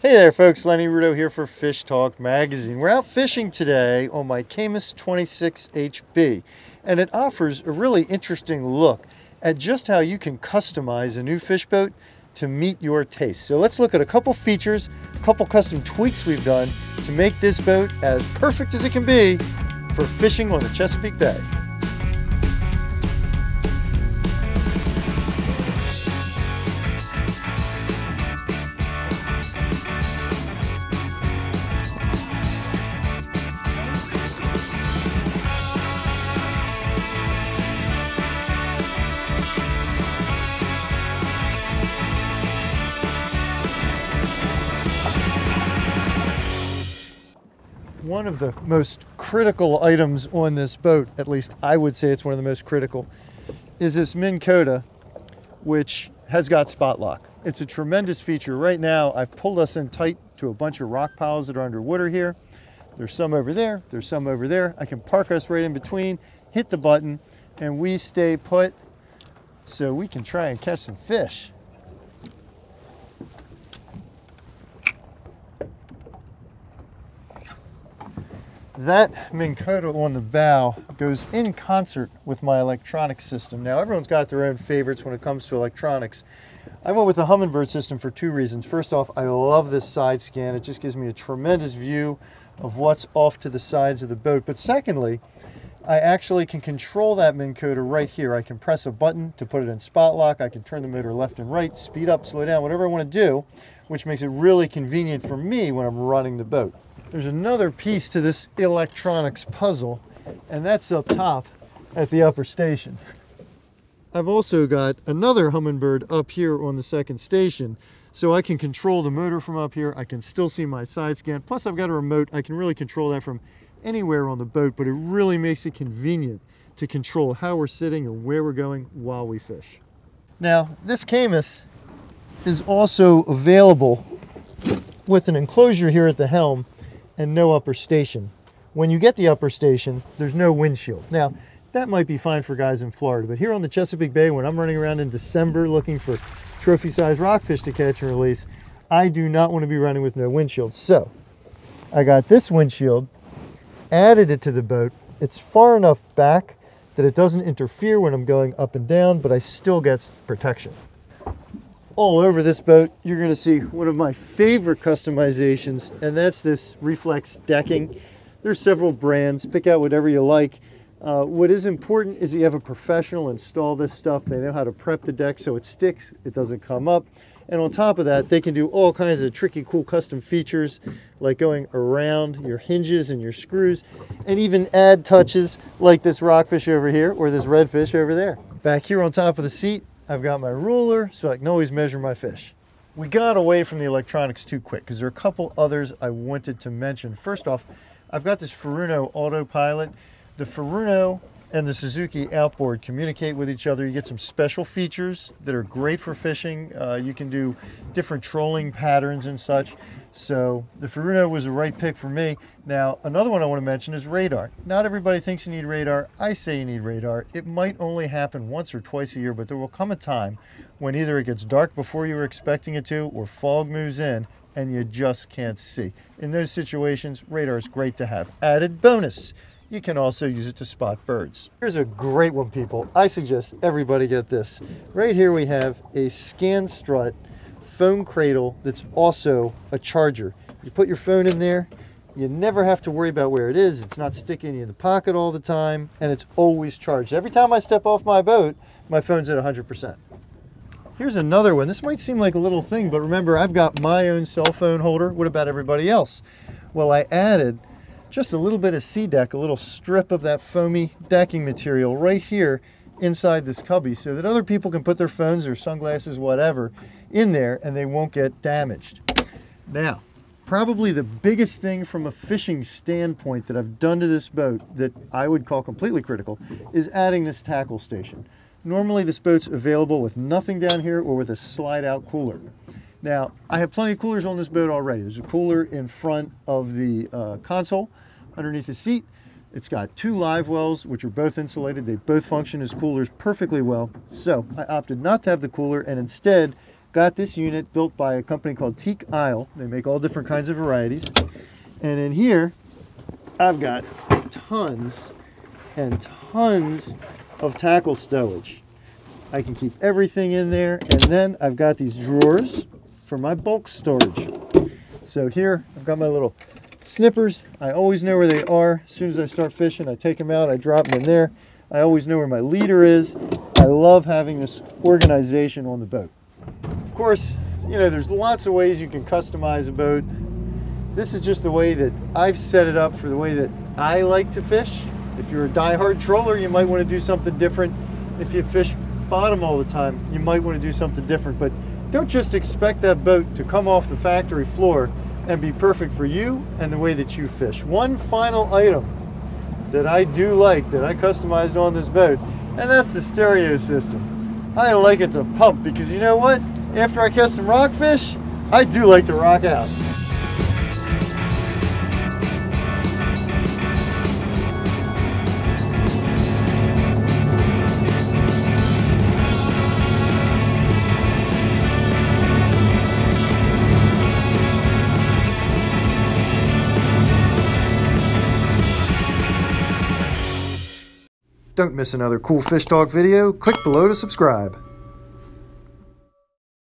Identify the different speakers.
Speaker 1: Hey there folks, Lenny Rudo here for Fish Talk magazine. We're out fishing today on my Caymas 26HB, and it offers a really interesting look at just how you can customize a new fish boat to meet your taste. So let's look at a couple features, a couple custom tweaks we've done to make this boat as perfect as it can be for fishing on the Chesapeake Bay. One of the most critical items on this boat, at least I would say it's one of the most critical, is this Minn Kota, which has got spot lock. It's a tremendous feature. Right now, I've pulled us in tight to a bunch of rock piles that are underwater here. There's some over there, there's some over there. I can park us right in between, hit the button, and we stay put so we can try and catch some fish. That Minn Kota on the bow goes in concert with my electronic system. Now, everyone's got their own favorites when it comes to electronics. I went with the Humminbird system for two reasons. First off, I love this side scan. It just gives me a tremendous view of what's off to the sides of the boat. But secondly, I actually can control that Minn Kota right here. I can press a button to put it in spot lock. I can turn the motor left and right, speed up, slow down, whatever I want to do, which makes it really convenient for me when I'm running the boat. There's another piece to this electronics puzzle, and that's up top at the upper station. I've also got another Humminbird up here on the second station, so I can control the motor from up here. I can still see my side scan. Plus, I've got a remote. I can really control that from anywhere on the boat, but it really makes it convenient to control how we're sitting and where we're going while we fish. Now, this Caymas is also available with an enclosure here at the helm and no upper station. When you get the upper station, there's no windshield. Now, that might be fine for guys in Florida, but here on the Chesapeake Bay, when I'm running around in December looking for trophy-sized rockfish to catch and release, I do not want to be running with no windshield. So, I got this windshield, added it to the boat. It's far enough back that it doesn't interfere when I'm going up and down, but I still get protection. All over this boat, you're going to see one of my favorite customizations, and that's this reflex decking. There's several brands. Pick out whatever you like. What is important is that you have a professional install this stuff. They know how to prep the deck so it sticks, it doesn't come up. And on top of that, they can do all kinds of tricky, cool custom features like going around your hinges and your screws, and even add touches like this rockfish over here or this redfish over there. Back here on top of the seat, I've got my ruler so I can always measure my fish. We got away from the electronics too quick because there are a couple others I wanted to mention. First off, I've got this Furuno autopilot. The Furuno and the Suzuki outboard communicate with each other. You get some special features that are great for fishing. You can do different trolling patterns and such. So the Furuno was the right pick for me. Now, another one I want to mention is radar. Not everybody thinks you need radar. I say you need radar. It might only happen once or twice a year, but there will come a time when either it gets dark before you were expecting it to, or fog moves in and you just can't see. In those situations, radar is great to have. Added bonus, you can also use it to spot birds. Here's a great one, people. I suggest everybody get this. Right here we have a scan strut phone cradle that's also a charger. You put your phone in there, you never have to worry about where it is. It's not sticking in the pocket all the time, and it's always charged. Every time I step off my boat, my phone's at 100%. Here's another one. This might seem like a little thing, but remember, I've got my own cell phone holder. What about everybody else? Well, I added just a little bit of sea deck, a little strip of that foamy decking material right here inside this cubby so that other people can put their phones or sunglasses, whatever, in there and they won't get damaged. Now, probably the biggest thing from a fishing standpoint that I've done to this boat that I would call completely critical is adding this tackle station. Normally this boat's available with nothing down here or with a slide out cooler. Now, I have plenty of coolers on this boat already. There's a cooler in front of the console underneath the seat. It's got two live wells, which are both insulated. They both function as coolers perfectly well. So I opted not to have the cooler and instead got this unit built by a company called Teak Isle. They make all different kinds of varieties. And in here, I've got tons and tons of tackle stowage. I can keep everything in there, and then I've got these drawers for my bulk storage. So here, I've got my little snippers. I always know where they are. As soon as I start fishing, I take them out, I drop them in there. I always know where my leader is. I love having this organization on the boat. Of course, you know, there's lots of ways you can customize a boat. This is just the way that I've set it up for the way that I like to fish. If you're a die-hard troller, you might want to do something different. If you fish bottom all the time, you might want to do something different. But don't just expect that boat to come off the factory floor and be perfect for you and the way that you fish. One final item that I do like, that I customized on this boat, and that's the stereo system. I like it to pump because you know what? After I catch some rockfish, I do like to rock out. Don't miss another cool FishTalk video. Click below to subscribe.